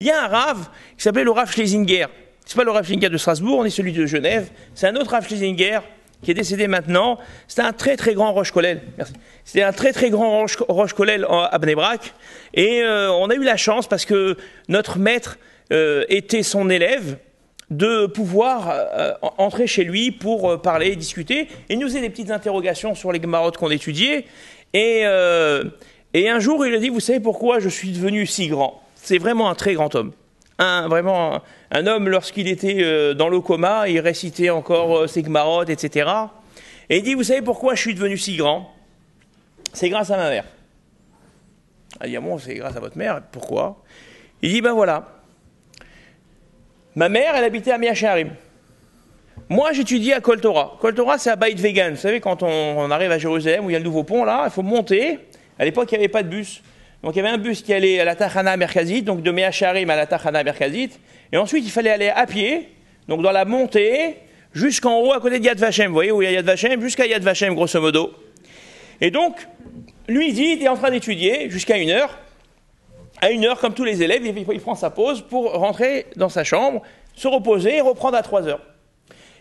Il y a un Rav qui s'appelait le Rav Schlesinger. C'est pas le Rav Schlesinger de Strasbourg, on est celui de Genève. C'est un autre Rav Schlesinger qui est décédé maintenant. C'était un très très grand Rosh Kollel. Merci. C'était un très très grand Rosh Kollel à Bnei Brak. Et on a eu la chance, parce que notre maître était son élève, de pouvoir entrer chez lui pour parler, discuter, et nous faisait des petites interrogations sur les Gemarot qu'on étudiait. Et un jour, il a dit, vous savez pourquoi je suis devenu si grand? C'est vraiment un très grand homme. Vraiment un homme, lorsqu'il était dans le coma, il récitait encore ses Gemarot, etc. Et il dit, vous savez pourquoi je suis devenu si grand? C'est grâce à ma mère. Il dit, ah bon, c'est grâce à votre mère, pourquoi? Il dit, ben voilà. Ma mère, elle habitait à Mea Shearim. Moi, j'étudie à Kol Torah. Kol Torah, c'est à Beit Vegan. Vous savez, quand on arrive à Jérusalem, où il y a le nouveau pont, là, il faut monter. À l'époque, il n'y avait pas de bus. Donc, il y avait un bus qui allait à la Tachana Merkazit, donc de Mea Shearim à la Tachana Merkazit. Et ensuite, il fallait aller à pied, donc dans la montée, jusqu'en haut, à côté de Yad Vashem. Vous voyez où il y a Yad Vashem? Jusqu'à Yad Vashem, grosso modo. Et donc, lui, il dit, il est en train d'étudier jusqu'à 1h. À 1h, comme tous les élèves, il prend sa pause pour rentrer dans sa chambre, se reposer et reprendre à 3h.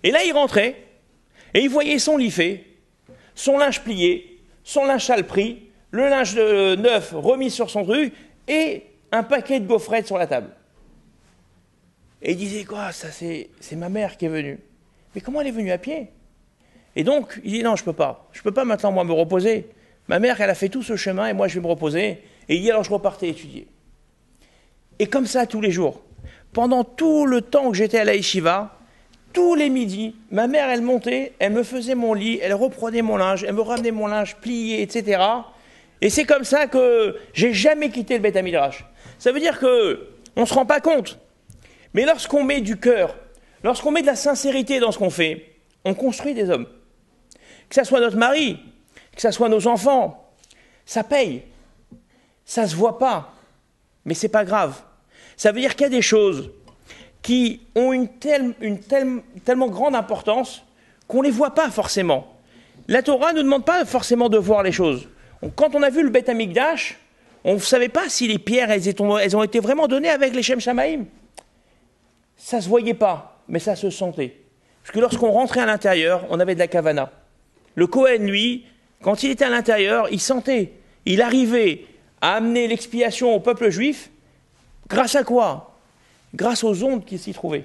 Et là, il rentrait, et il voyait son lit fait, son linge plié, son linge sale pris, le linge neuf remis sur son truc, et un paquet de gaufrettes sur la table. Et il disait, quoi, ça c'est ma mère qui est venue. Mais comment elle est venue à pied? Et donc, il dit, non, je peux pas maintenant, moi, me reposer. Ma mère, elle a fait tout ce chemin, et moi, je vais me reposer. Et il dit, alors je repartais étudier. Et comme ça, tous les jours, pendant tout le temps que j'étais à la yeshiva, tous les midis, ma mère, elle montait, elle me faisait mon lit, elle reprenait mon linge, elle me ramenait mon linge plié, etc. Et c'est comme ça que j'ai jamais quitté le Beit HaMidrash. Ça veut dire que on se rend pas compte. Mais lorsqu'on met du cœur, lorsqu'on met de la sincérité dans ce qu'on fait, on construit des hommes. Que ça soit notre mari, que ça soit nos enfants, ça paye. Ça se voit pas, mais c'est pas grave. Ça veut dire qu'il y a des choses qui ont une tellement grande importance qu'on les voit pas forcément. La Torah ne demande pas forcément de voir les choses. Quand on a vu le Beit HaMikdash, on ne savait pas si les pierres elles ont été vraiment données avec les Shem Shamaim. Ça se voyait pas, mais ça se sentait. Parce que lorsqu'on rentrait à l'intérieur, on avait de la kavana. Le Kohen, lui, quand il était à l'intérieur, il sentait, il arrivait à amener l'expiation au peuple juif, grâce à quoi? Grâce aux ondes qui s'y trouvaient.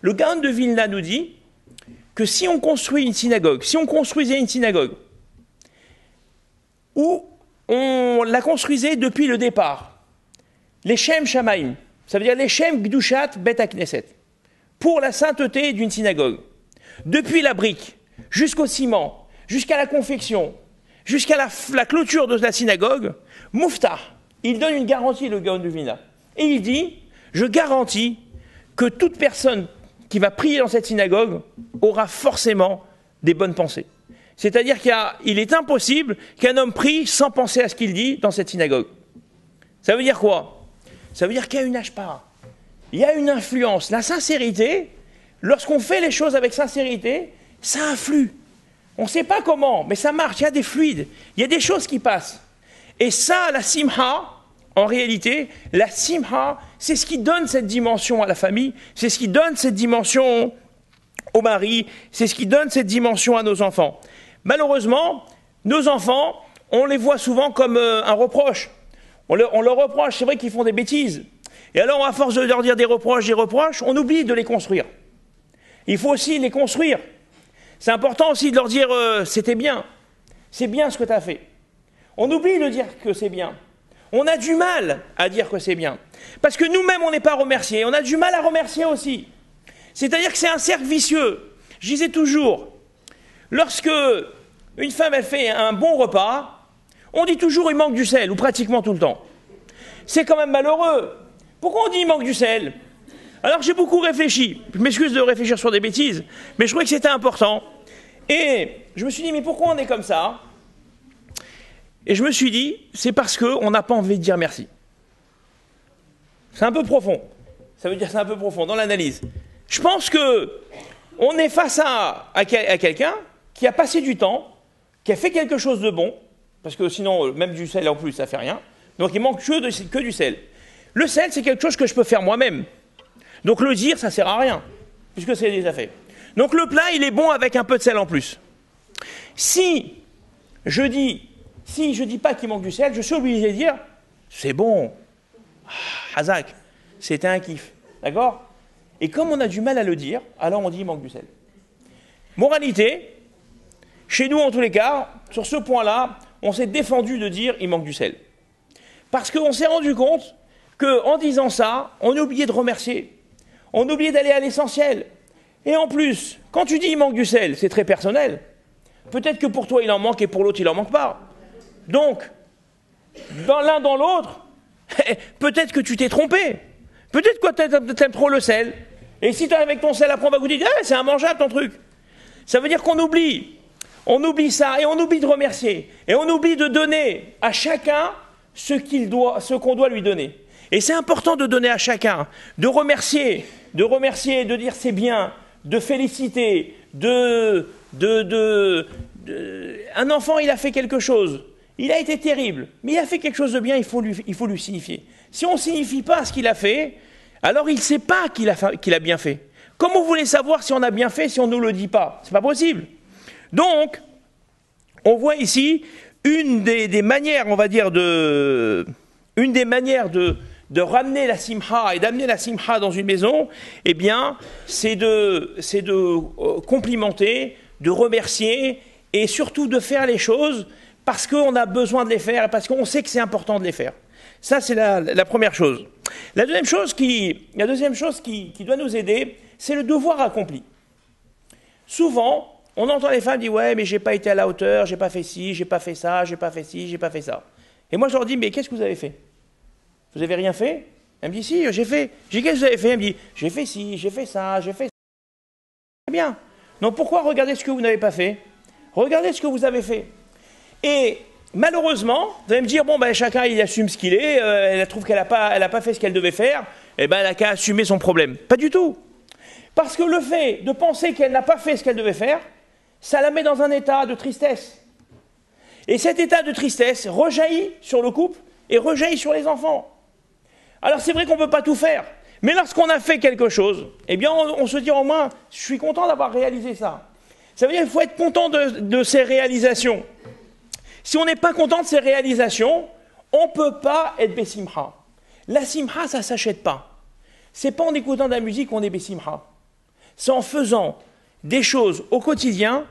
Le Gaon de Vilna nous dit que si on construit une synagogue, si on construisait une synagogue, où on la construisait depuis le départ, les Shem Shamaim, ça veut dire les Shem Gdushat Bet HaKnesset, pour la sainteté d'une synagogue, depuis la brique, jusqu'au ciment, jusqu'à la confection, jusqu'à la clôture de la synagogue, Mouftah, il donne une garantie, le Gaon de Vilna. Et il dit, je garantis que toute personne qui va prier dans cette synagogue aura forcément des bonnes pensées. C'est-à-dire qu'il est impossible qu'un homme prie sans penser à ce qu'il dit dans cette synagogue. Ça veut dire quoi? Ça veut dire qu'il y a une hashpara. Il y a une influence. La sincérité, lorsqu'on fait les choses avec sincérité, ça influe. On ne sait pas comment, mais ça marche. Il y a des fluides. Il y a des choses qui passent. Et ça, la simha, en réalité, la simha, c'est ce qui donne cette dimension à la famille, c'est ce qui donne cette dimension au mari, c'est ce qui donne cette dimension à nos enfants. Malheureusement, nos enfants, on les voit souvent comme un reproche. On leur reproche, c'est vrai qu'ils font des bêtises. Et alors, à force de leur dire des reproches, on oublie de les construire. Il faut aussi les construire. C'est important aussi de leur dire c'était bien. C'est bien ce que tu as fait. On oublie de dire que c'est bien. On a du mal à dire que c'est bien. Parce que nous-mêmes, on n'est pas remerciés. On a du mal à remercier aussi. C'est-à-dire que c'est un cercle vicieux. Je disais toujours, lorsque une femme elle fait un bon repas, on dit toujours il manque du sel, ou pratiquement tout le temps. C'est quand même malheureux. Pourquoi on dit il manque du sel? Alors j'ai beaucoup réfléchi. Je m'excuse de réfléchir sur des bêtises, mais je trouvais que c'était important. Et je me suis dit, mais pourquoi on est comme ça? Et je me suis dit, c'est parce qu'on n'a pas envie de dire merci. C'est un peu profond. Ça veut dire c'est un peu profond dans l'analyse. Je pense qu'on est face à quelqu'un qui a passé du temps, qui a fait quelque chose de bon, parce que sinon, même du sel en plus, ça ne fait rien. Donc il manque que du sel. Le sel, c'est quelque chose que je peux faire moi-même. Donc le dire, ça sert à rien, puisque c'est déjà fait. Donc le plat, il est bon avec un peu de sel en plus. Si je dis pas qu'il manque du sel, je suis obligé de dire, c'est bon. Ah, Hazak, c'était un kiff. D'accord? Et comme on a du mal à le dire, alors on dit il manque du sel. Moralité, chez nous en tous les cas, sur ce point-là, on s'est défendu de dire il manque du sel. Parce qu'on s'est rendu compte qu'en disant ça, on a oublié de remercier. On a oublié d'aller à l'essentiel. Et en plus, quand tu dis il manque du sel, c'est très personnel. Peut-être que pour toi il en manque et pour l'autre il en manque pas. Donc, dans l'un dans l'autre, peut-être que tu t'es trompé. Peut-être que t'aimes trop le sel. Et si tu es avec ton sel, après on va goûter, c'est immangeable ton truc. Ça veut dire qu'on oublie. On oublie ça et on oublie de remercier. Et on oublie de donner à chacun ce qu'on doit lui donner. Et c'est important de donner à chacun, de remercier, de dire c'est bien, de féliciter, un enfant, il a fait quelque chose, il a été terrible, mais il a fait quelque chose de bien, il faut lui signifier. Si on ne signifie pas ce qu'il a fait, alors il ne sait pas qu'il a bien fait. Comment vous voulez savoir si on a bien fait si on ne nous le dit pas? C'est pas possible. Donc, on voit ici une des manières, on va dire, de ramener la simha et d'amener la simha dans une maison, eh bien, c'est de complimenter, de remercier et surtout de faire les choses parce qu'on a besoin de les faire et parce qu'on sait que c'est important de les faire. Ça, c'est la première chose. La deuxième chose qui doit nous aider, c'est le devoir accompli. Souvent, on entend les femmes dire « Ouais, mais j'ai pas été à la hauteur, j'ai pas fait ci, j'ai pas fait ça, j'ai pas fait ci, j'ai pas fait ça. » Et moi, je leur dis « Mais qu'est-ce que vous avez fait? Vous avez rien fait ?» Elle me dit « Si, j'ai fait. » J'ai dit « Qu'est-ce que vous avez fait ?» Elle me dit « J'ai fait ci, j'ai fait ça, j'ai fait ça. » Très bien. Donc pourquoi regarder ce que vous n'avez pas fait? Regardez ce que vous avez fait. Et malheureusement, vous allez me dire « Bon, ben, chacun, il assume ce qu'il est, elle trouve qu'elle n'a pas fait ce qu'elle devait faire, et ben, elle n'a qu'à assumer son problème. » Pas du tout. Parce que le fait de penser qu'elle n'a pas fait ce qu'elle devait faire, ça la met dans un état de tristesse. Et cet état de tristesse rejaillit sur le couple et rejaillit sur les enfants. Alors c'est vrai qu'on ne peut pas tout faire, mais lorsqu'on a fait quelque chose, eh bien on se dit au moins, je suis content d'avoir réalisé ça. Ça veut dire qu'il faut être content de ces réalisations. Si on n'est pas content de ces réalisations, on ne peut pas être bessimha. La simha, ça ne s'achète pas. Ce n'est pas en écoutant de la musique qu'on est bessimha. C'est en faisant des choses au quotidien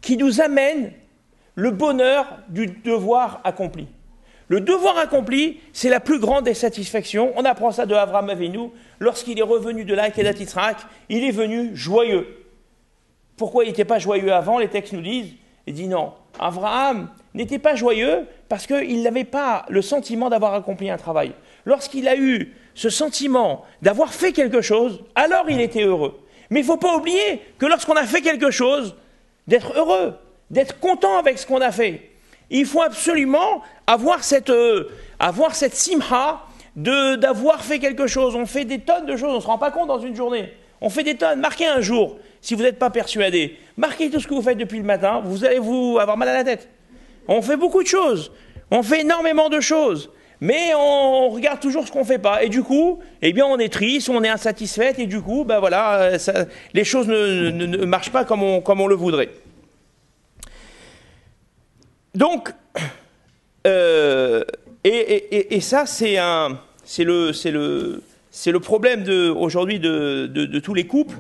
qui nous amènent le bonheur du devoir accompli. Le devoir accompli, c'est la plus grande des satisfactions. On apprend ça de Avraham Avinu. Lorsqu'il est revenu de l'Akedat Yitzhak, il est venu joyeux. Pourquoi il n'était pas joyeux avant? Les textes nous disent, il dit non. Avraham n'était pas joyeux parce qu'il n'avait pas le sentiment d'avoir accompli un travail. Lorsqu'il a eu ce sentiment d'avoir fait quelque chose, alors il était heureux. Mais il ne faut pas oublier que lorsqu'on a fait quelque chose, d'être heureux, d'être content avec ce qu'on a fait. Il faut absolument avoir cette simha d'avoir fait quelque chose. On fait des tonnes de choses, on ne se rend pas compte dans une journée. On fait des tonnes. Marquez un jour, si vous n'êtes pas persuadé. Marquez tout ce que vous faites depuis le matin, vous allez vous avoir mal à la tête. On fait beaucoup de choses. On fait énormément de choses. Mais on regarde toujours ce qu'on ne fait pas. Et du coup, eh bien, on est triste, on est insatisfait. Et du coup, ben voilà, les choses ne marchent pas comme on le voudrait. Donc, et ça, c'est le problème aujourd'hui de tous les couples,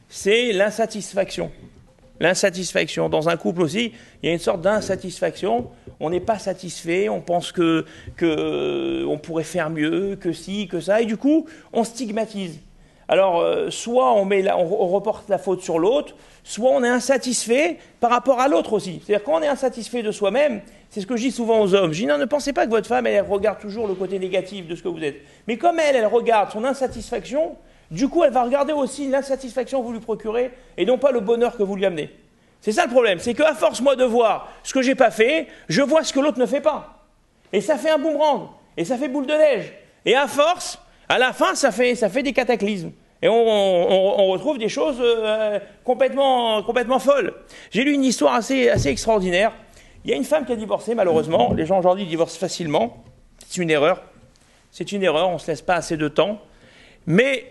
c'est l'insatisfaction. L'insatisfaction. Dans un couple aussi, il y a une sorte d'insatisfaction. On n'est pas satisfait, on pense que on pourrait faire mieux, que ci, que ça, et du coup, on stigmatise. Alors, soit on reporte la faute sur l'autre, soit on est insatisfait par rapport à l'autre aussi. C'est-à-dire, quand on est insatisfait de soi-même, c'est ce que je dis souvent aux hommes. Je dis non, ne pensez pas que votre femme, elle regarde toujours le côté négatif de ce que vous êtes. Mais comme elle regarde son insatisfaction, du coup, elle va regarder aussi l'insatisfaction que vous lui procurez et non pas le bonheur que vous lui amenez. C'est ça le problème, c'est qu'à force, moi, de voir ce que j'ai pas fait, je vois ce que l'autre ne fait pas. Et ça fait un boomerang, et ça fait boule de neige. Et à force, à la fin, ça fait des cataclysmes. Et on retrouve des choses complètement folles. J'ai lu une histoire assez extraordinaire. Il y a une femme qui a divorcé, malheureusement. Les gens aujourd'hui divorcent facilement. C'est une erreur. c'est une erreur, on ne se laisse pas assez de temps, mais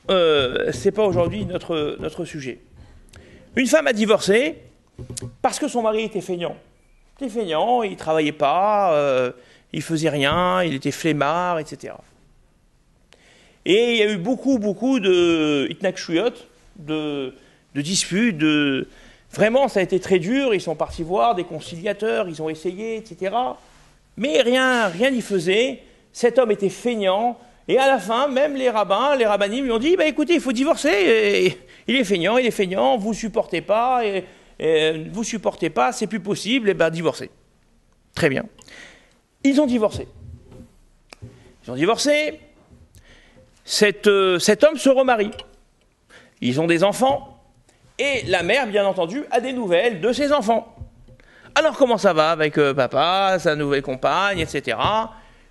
ce n'est pas aujourd'hui notre sujet. Une femme a divorcé parce que son mari était feignant. Il était feignant, il ne travaillait pas, il ne faisait rien, il était flemmard, etc. Et il y a eu beaucoup de itnakshuyot, de disputes, vraiment ça a été très dur, ils sont partis voir des conciliateurs, ils ont essayé, etc. Mais rien n'y faisait, cet homme était feignant, et à la fin, même les rabbinim lui ont dit, bah, écoutez, il faut divorcer, il est feignant, vous supportez pas, c'est plus possible, et ben divorcez. Très bien. Ils ont divorcé. Cet homme se remarie. Ils ont des enfants, et la mère, bien entendu, a des nouvelles de ses enfants. Alors comment ça va avec papa, sa nouvelle compagne, etc.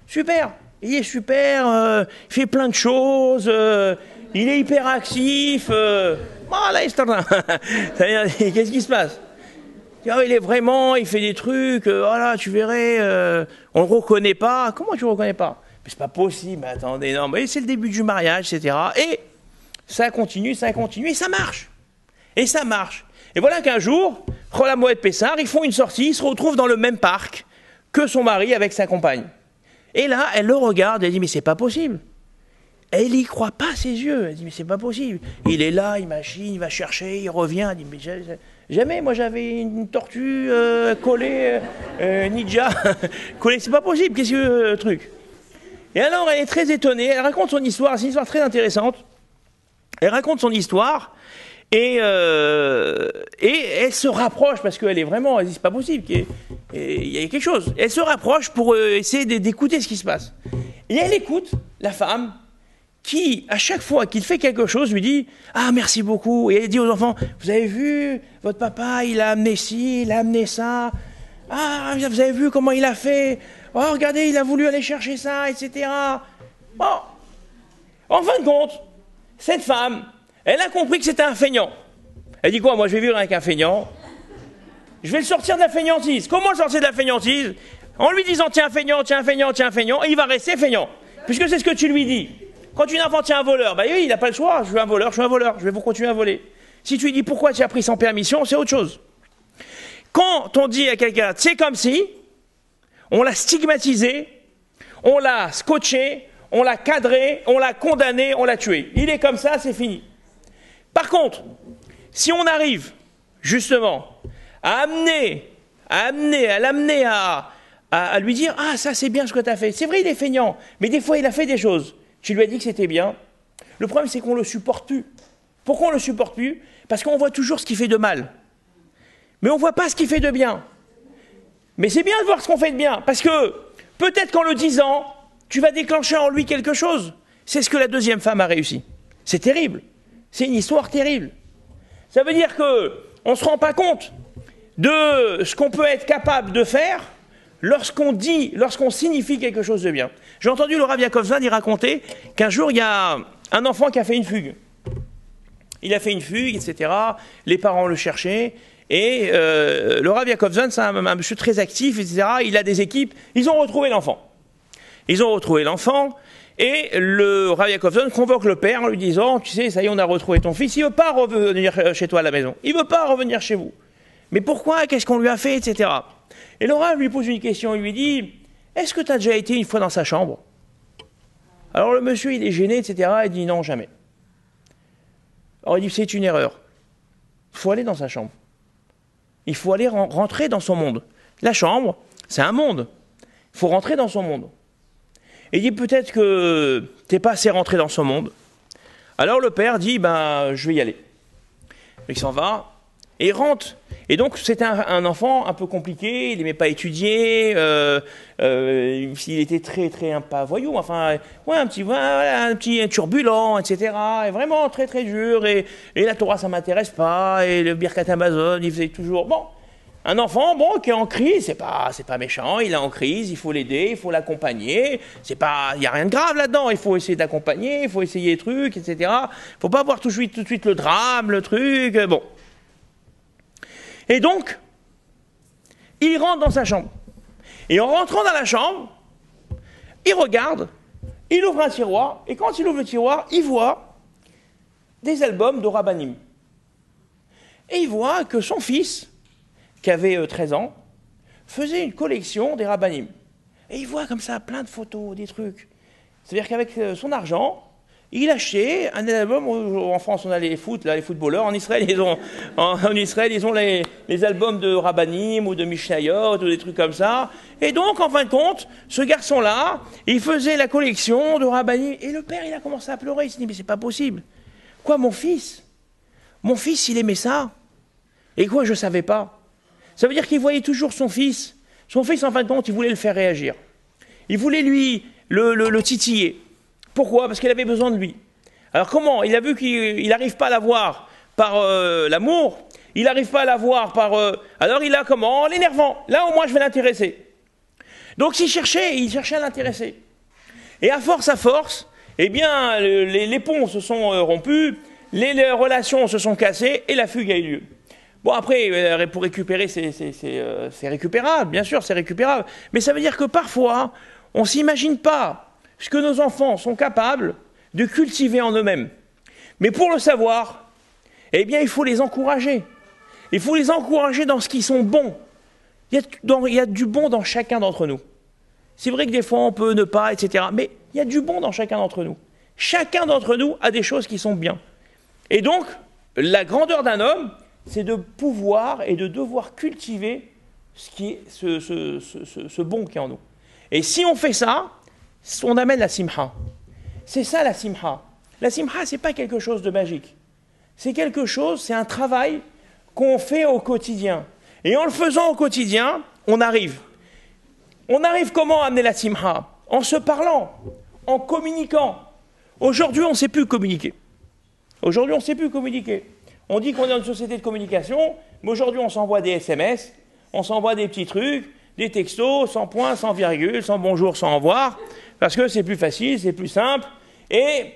Super, il est super, il fait plein de choses, il est hyper actif. Voilà, qu'est-ce qui se passe? Il est vraiment, il fait des trucs, voilà, tu verrais, on le reconnaît pas. Comment tu le reconnais pas? Mais c'est pas possible, attendez, non, mais c'est le début du mariage, etc. Et ça continue, et ça marche. Et ça marche. Et voilà qu'un jour, Chol HaMoed Pessah, ils font une sortie, ils se retrouvent dans le même parc que son mari avec sa compagne. Et là, elle le regarde, elle dit, mais c'est pas possible. Elle n'y croit pas à ses yeux. Elle dit, mais c'est pas possible. Il est là, il machine, il va chercher, il revient. Elle dit, mais jamais, moi j'avais une tortue collée, ninja, collée, c'est pas possible, qu'est-ce que le truc? Et alors, elle est très étonnée, elle raconte son histoire, c'est une histoire très intéressante. Elle raconte son histoire, et elle se rapproche, parce qu'elle est vraiment, elle dit, c'est pas possible, il y a quelque chose. Elle se rapproche pour essayer d'écouter ce qui se passe. Et elle écoute la femme, qui, à chaque fois qu'il fait quelque chose, lui dit « Ah, merci beaucoup ». Et elle dit aux enfants « Vous avez vu, votre papa, il a amené ci, il a amené ça. Ah, vous avez vu comment il a fait. Oh, regardez, il a voulu aller chercher ça, etc. » Bon, en fin de compte, cette femme, elle a compris que c'était un feignant. Elle dit quoi? Moi, je vais vivre avec un feignant. Je vais le sortir de la feignantise. Comment le sortir de la feignantise? En lui disant « Tiens, feignant, et il va rester feignant. » Puisque c'est ce que tu lui dis. Quand une enfant tient un voleur, bah oui, il n'a pas le choix, je suis un voleur, je vais vous continuer à voler. Si tu lui dis pourquoi tu as pris sans permission, c'est autre chose. Quand on dit à quelqu'un, c'est comme si, on l'a stigmatisé, on l'a scotché, on l'a cadré, on l'a condamné, on l'a tué. Il est comme ça, c'est fini. Par contre, si on arrive, justement, à l'amener à lui dire, ah, ça c'est bien ce que tu as fait. C'est vrai, il est feignant, mais des fois il a fait des choses. Tu lui as dit que c'était bien. Le problème, c'est qu'on ne le supporte plus. Pourquoi on ne le supporte plus? Parce qu'on voit toujours ce qu'il fait de mal. Mais on ne voit pas ce qu'il fait de bien. Mais c'est bien de voir ce qu'on fait de bien. Parce que peut-être qu'en le disant, tu vas déclencher en lui quelque chose. C'est ce que la deuxième femme a réussi. C'est terrible. C'est une histoire terrible. Ça veut dire qu'on ne se rend pas compte de ce qu'on peut être capable de faire lorsqu'on signifie quelque chose de bien. J'ai entendu le Rav Yaakov Zan y raconter qu'un jour, il y a un enfant qui a fait une fugue. Il a fait une fugue, etc. Les parents le cherchaient. Et le Rav Yaakov Zan, c'est un monsieur très actif, etc. Il a des équipes. Ils ont retrouvé l'enfant. Et le Rav Yaakov Zan convoque le père en lui disant, tu sais, ça y est, on a retrouvé ton fils. Il ne veut pas revenir chez toi à la maison. Il ne veut pas revenir chez vous. Mais pourquoi? Qu'est-ce qu'on lui a fait, etc. Et le Rav lui pose une question. Il lui dit, est-ce que tu as déjà été une fois dans sa chambre? Alors le monsieur, il est gêné, etc. Il dit non, jamais. Alors il dit, c'est une erreur. Il faut aller dans sa chambre. Il faut aller rentrer dans son monde. La chambre, c'est un monde. Il faut rentrer dans son monde. Et il dit, peut-être que tu n'es pas assez rentré dans son monde. Alors le père dit, je vais y aller. Il s'en va et il rentre. Et donc, c'était un enfant un peu compliqué, il n'aimait pas étudier, il était très pas voyou, enfin, ouais, un petit turbulent, etc. Et vraiment très dur, et la Torah, ça m'intéresse pas, et le Birkat Amazon, il faisait toujours, bon, un enfant, bon, qui est en crise, c'est pas méchant, il est en crise, il faut l'aider, il faut l'accompagner, il n'y a rien de grave là-dedans, il faut essayer d'accompagner, il faut essayer des trucs, etc. Il faut pas voir tout de suite le drame, le truc, bon. Et donc, il rentre dans sa chambre. Et en rentrant dans la chambre, il regarde Il ouvre un tiroir, et quand il ouvre le tiroir, il voit des albums de Rabbanim. Et il voit que son fils, qui avait 13 ans, faisait une collection des Rabbanim. Et il voit comme ça plein de photos, des trucs. C'est-à-dire qu'avec son argent, il achetait un album. En France, on a les footballeurs. En Israël, ils ont les albums de Rabbanim ou de Mishnayot ou des trucs comme ça. Et donc, en fin de compte, ce garçon-là, il faisait la collection de Rabbanim. Et le père, il a commencé à pleurer. Il s'est dit, mais c'est pas possible. Quoi, mon fils, il aimait ça. Et quoi, je savais pas. Ça veut dire qu'il voyait toujours son fils. Son fils, en fin de compte, il voulait le faire réagir. Il voulait lui le titiller. Pourquoi? Parce qu'il avait besoin de lui. Alors comment? Il a vu qu'il n'arrive pas à l'avoir par l'amour, il n'arrive pas à l'avoir par... alors il a comment? En l'énervant. Là au moins je vais l'intéresser. Donc il cherchait à l'intéresser. Et à force, eh bien les ponts se sont rompus, les relations se sont cassées et la fugue a eu lieu. Bon après, pour récupérer, c'est récupérable, bien sûr c'est récupérable. Mais ça veut dire que parfois, on ne s'imagine pas ce que nos enfants sont capables de cultiver en eux-mêmes. Mais pour le savoir, eh bien, il faut les encourager. Il faut les encourager dans ce qui sont bons. Il y a du bon dans chacun d'entre nous. C'est vrai que des fois, on peut ne pas, etc. Mais il y a du bon dans chacun d'entre nous. Chacun d'entre nous a des choses qui sont bien. Et donc, la grandeur d'un homme, c'est de pouvoir et de devoir cultiver ce bon qui est en nous. Et si on fait ça, on amène la simha. C'est ça la simha. La simha, c'est pas quelque chose de magique. C'est c'est un travail qu'on fait au quotidien. Et en le faisant au quotidien, on arrive. On arrive comment à amener la simha? En se parlant, en communiquant. Aujourd'hui, on ne sait plus communiquer. On dit qu'on est dans une société de communication, mais aujourd'hui, on s'envoie des SMS, on s'envoie des petits trucs, des textos, sans point, sans virgule, sans bonjour, sans au revoir, parce que c'est plus facile, c'est plus simple. Et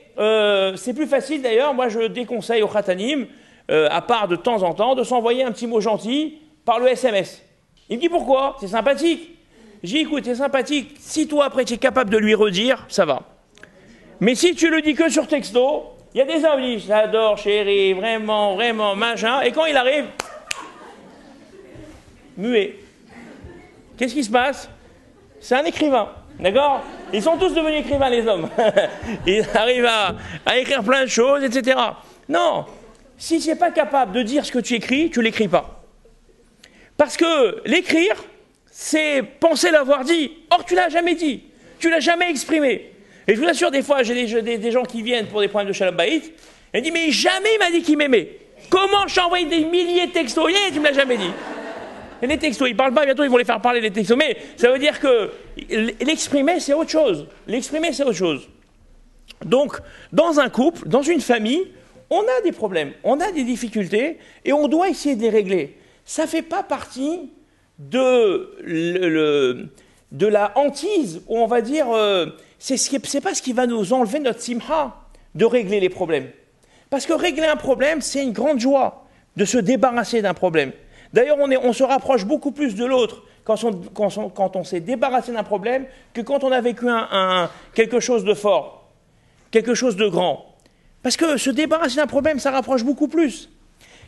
c'est plus facile d'ailleurs, moi je déconseille aux khatanim, à part de temps en temps, de s'envoyer un petit mot gentil par le SMS. Il me dit pourquoi? C'est sympathique. J'ai dit écoute, c'est sympathique, si toi après tu es capable de lui redire, ça va. Mais si tu le dis que sur texto, il y a des gens qui disent j'adore chérie, vraiment, vraiment, machin, et quand il arrive, muet. Qu'est-ce qui se passe? C'est un écrivain, d'accord? Ils sont tous devenus écrivains, les hommes. Ils arrivent à écrire plein de choses, etc. Non, si tu n'es pas capable de dire ce que tu écris, tu ne l'écris pas. Parce que l'écrire, c'est penser l'avoir dit. Or, tu ne l'as jamais dit. Tu ne l'as jamais exprimé. Et je vous assure, des fois, j'ai des gens qui viennent pour des problèmes de Shalom Bayit, et ils disent, mais jamais il m'a dit qu'il m'aimait. Comment je t'ai envoyé des milliers de textos? Et tu ne me l'as jamais dit. Et les textos, ils ne parlent pas, bientôt ils vont les faire parler les textos. Mais ça veut dire que l'exprimer, c'est autre chose. L'exprimer, c'est autre chose. Donc, dans un couple, dans une famille, on a des problèmes, on a des difficultés, et on doit essayer de les régler. Ça ne fait pas partie de la hantise, où on va dire, c'est pas ce qui va nous enlever notre simha, de régler les problèmes. Parce que régler un problème, c'est une grande joie, de se débarrasser d'un problème. D'ailleurs, on se rapproche beaucoup plus de l'autre quand on s'est débarrassé d'un problème que quand on a vécu quelque chose de fort, quelque chose de grand. Parce que se débarrasser d'un problème, ça rapproche beaucoup plus.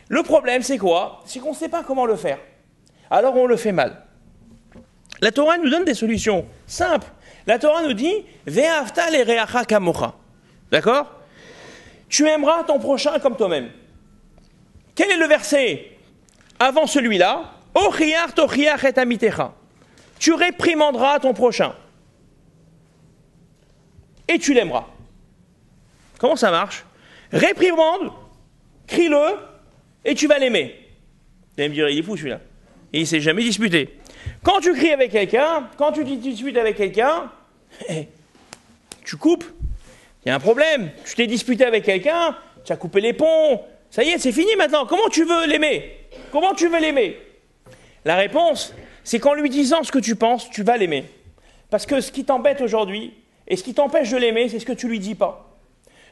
Le problème, c'est quoi? C'est qu'on ne sait pas comment le faire. Alors on le fait mal. La Torah nous donne des solutions simples. La Torah nous dit « Ve'afta le'reacha kamocha ». D'accord? Tu aimeras ton prochain comme toi-même. Quel est le verset avant celui-là? Ochiach tochiach et amitecha. Tu réprimanderas ton prochain. Et tu l'aimeras. Comment ça marche? Réprimande, crie-le, et tu vas l'aimer. Vous allez me dire, il est fou celui-là. Il ne s'est jamais disputé. Quand tu cries avec quelqu'un, quand tu te disputes avec quelqu'un, tu coupes. Il y a un problème. Tu t'es disputé avec quelqu'un, tu as coupé les ponts. Ça y est, c'est fini maintenant. Comment tu veux l'aimer? Comment tu veux l'aimer? La réponse, c'est qu'en lui disant ce que tu penses, tu vas l'aimer. Parce que ce qui t'embête aujourd'hui, et ce qui t'empêche de l'aimer, c'est ce que tu lui dis pas.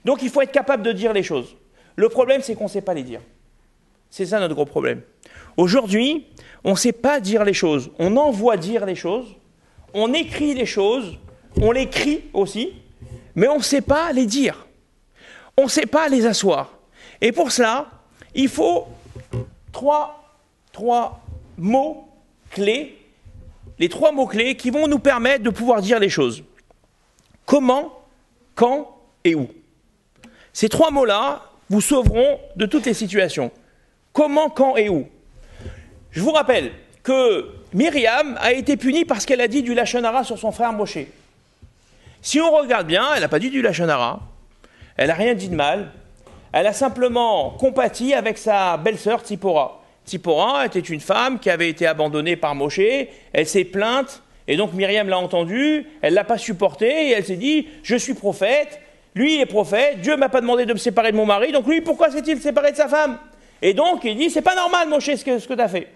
Donc il faut être capable de dire les choses. Le problème, c'est qu'on ne sait pas les dire. C'est ça notre gros problème. Aujourd'hui, on ne sait pas dire les choses. On envoie dire les choses, on écrit les choses, on les crie aussi, mais on ne sait pas les dire. On ne sait pas les asseoir. Et pour cela, il faut trois mots clés, les 3 mots clés qui vont nous permettre de pouvoir dire les choses. Comment, quand et où. Ces 3 mots-là vous sauveront de toutes les situations. Comment, quand et où. Je vous rappelle que Myriam a été punie parce qu'elle a dit du lachon hara sur son frère Moshe. Si on regarde bien, elle n'a pas dit du lachon hara, elle n'a rien dit de mal, elle a simplement compati avec sa belle-sœur Tzipora. Tzipora était une femme qui avait été abandonnée par Moshe, elle s'est plainte, et donc Myriam l'a entendue, elle ne l'a pas supporté, et elle s'est dit, je suis prophète, lui il est prophète, Dieu ne m'a pas demandé de me séparer de mon mari, donc lui pourquoi s'est-il séparé de sa femme? Et donc il dit, c'est pas normal Moshe ce que tu as fait.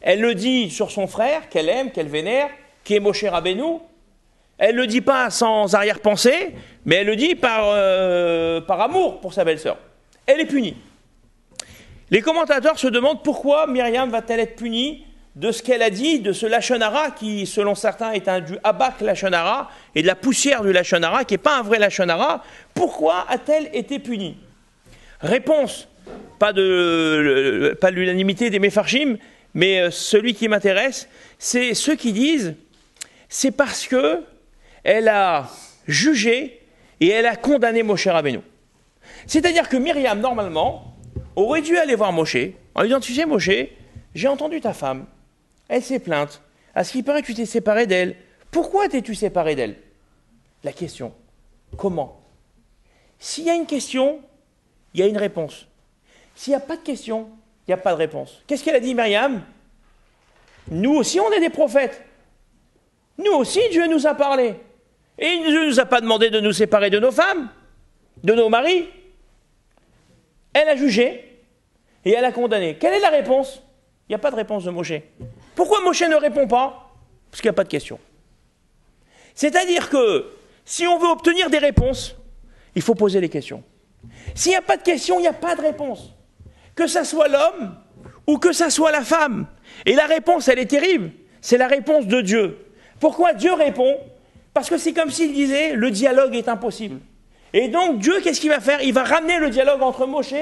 Elle le dit sur son frère, qu'elle aime, qu'elle vénère, qui est Moshe Rabbeinu. Elle ne le dit pas sans arrière-pensée, mais elle le dit par amour pour sa belle-sœur. Elle est punie. Les commentateurs se demandent pourquoi Myriam va-t-elle être punie de ce qu'elle a dit, de ce lachon hara qui, selon certains, est du habak lachon hara et de la poussière du lachon hara, qui n'est pas un vrai lachon hara. Pourquoi a-t-elle été punie? Réponse, pas de l'unanimité des Mefarshim, mais celui qui m'intéresse, c'est ceux qui disent c'est parce que elle a jugé et elle a condamné Moshe Rabbeinu. C'est-à-dire que Myriam, normalement, aurait dû aller voir Moshe en lui disant, tu sais Moshe, j'ai entendu ta femme, elle s'est plainte, à ce qu'il paraît que tu t'es séparé d'elle. Pourquoi t'es-tu séparé d'elle? La question, comment? S'il y a une question, il y a une réponse. S'il n'y a pas de question, il n'y a pas de réponse. Qu'est-ce qu'elle a dit Myriam? Nous aussi on est des prophètes. Nous aussi Dieu nous a parlé. Et Dieu ne nous a pas demandé de nous séparer de nos femmes, de nos maris. Elle a jugé et elle a condamné. Quelle est la réponse? Il n'y a pas de réponse de Moshe. Pourquoi Moshe ne répond pas? Parce qu'il n'y a pas de question. C'est-à-dire que si on veut obtenir des réponses, il faut poser les questions. S'il n'y a pas de question, il n'y a pas de réponse. Que ça soit l'homme ou que ça soit la femme. Et la réponse, elle est terrible. C'est la réponse de Dieu. Pourquoi Dieu répond? Parce que c'est comme s'il disait, le dialogue est impossible. Et donc Dieu, qu'est-ce qu'il va faire? Il va ramener le dialogue entre Moshe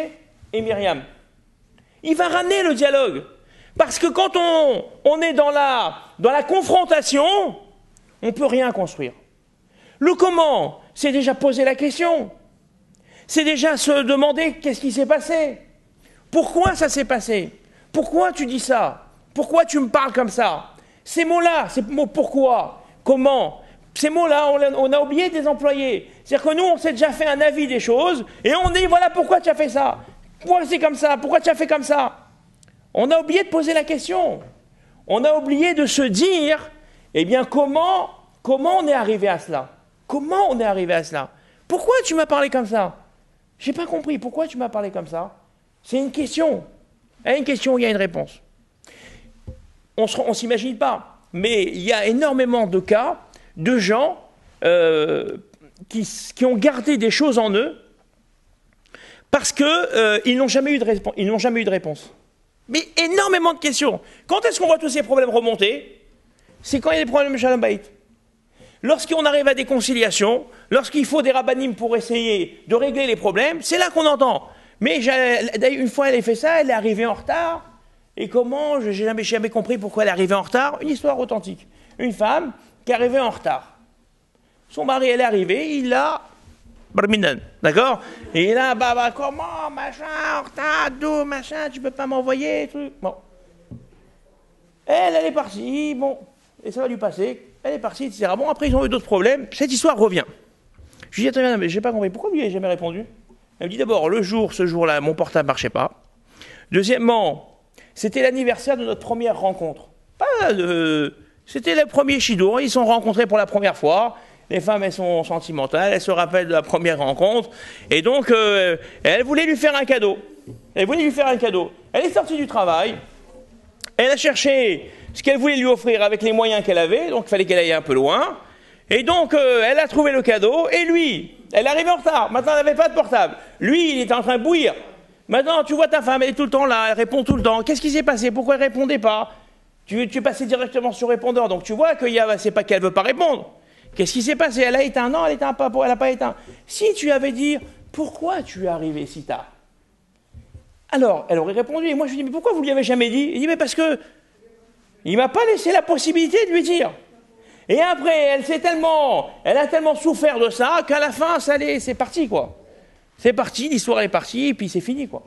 et Myriam. Il va ramener le dialogue. Parce que quand on est dans la confrontation, on ne peut rien construire. Le comment, c'est déjà poser la question. C'est déjà se demander qu'est-ce qui s'est passé. Pourquoi ça s'est passé? Pourquoi tu dis ça? Pourquoi tu me parles comme ça? Ces mots-là, ces mots pourquoi, comment, ces mots-là, on a oublié de les employer. C'est-à-dire que nous, on s'est déjà fait un avis des choses, et on dit, voilà pourquoi tu as fait ça. Pourquoi c'est comme ça? Pourquoi tu as fait comme ça? On a oublié de poser la question. On a oublié de se dire, eh bien, comment on est arrivé à cela? Comment on est arrivé à cela? Pourquoi tu m'as parlé comme ça? Je n'ai pas compris. Pourquoi tu m'as parlé comme ça? C'est une question. Il y a une question, il y a une réponse. On ne s'imagine pas. Mais il y a énormément de cas de gens qui ont gardé des choses en eux parce qu'ils n'ont jamais eu de réponse. Mais énormément de questions. Quand est-ce qu'on voit tous ces problèmes remonter? C'est quand il y a des problèmes de Shalom Bayit. Lorsqu'on arrive à des conciliations, lorsqu'il faut des rabbinim pour essayer de régler les problèmes, c'est là qu'on entend. Mais une fois elle a fait ça, elle est arrivée en retard. Et comment? Je n'ai jamais compris pourquoi elle est arrivée en retard. Une histoire authentique. Une femme qui est arrivée en retard. Son mari, elle est arrivée, il l'a barminan, d'accord? Et là, comment, machin, en retard, d'où, machin, tu peux pas m'envoyer, truc. Bon. Elle est partie, bon, et ça va lui passer. Elle est partie, etc. Bon, après, ils ont eu d'autres problèmes. Cette histoire revient. Je lui dis, attends, mais j'ai pas compris. Pourquoi lui, il n'a jamais répondu? Elle me dit d'abord, ce jour-là, mon portable ne marchait pas. Deuxièmement, c'était l'anniversaire de notre première rencontre. C'était le premier Shidour, ils se sont rencontrés pour la première fois. Les femmes, elles sont sentimentales, elles se rappellent de la première rencontre. Et donc, elle voulait lui faire un cadeau. Elle est sortie du travail. Elle a cherché ce qu'elle voulait lui offrir avec les moyens qu'elle avait. Donc, il fallait qu'elle aille un peu loin. Et donc, elle a trouvé le cadeau. Et lui, elle est arrivée en retard. Maintenant, elle n'avait pas de portable. Lui, il était en train de bouillir. Maintenant, tu vois ta femme, elle est tout le temps là. Elle répond tout le temps. Qu'est-ce qui s'est passé? Pourquoi elle ne répondait pas? Tu es passé directement sur répondeur. Donc, tu vois que c'est pas qu'elle ne veut pas répondre. Qu'est-ce qui s'est passé? Elle a éteint? Non, elle n'a pas éteint. Si tu avais dit, pourquoi tu es arrivé si tard? Alors, elle aurait répondu, et moi je lui dis, mais pourquoi vous ne lui avez jamais dit? Il dit, mais parce que il ne m'a pas laissé la possibilité de lui dire. Et après, elle a tellement souffert de ça, qu'à la fin, c'est parti, quoi. C'est parti, l'histoire est partie, et puis c'est fini, quoi.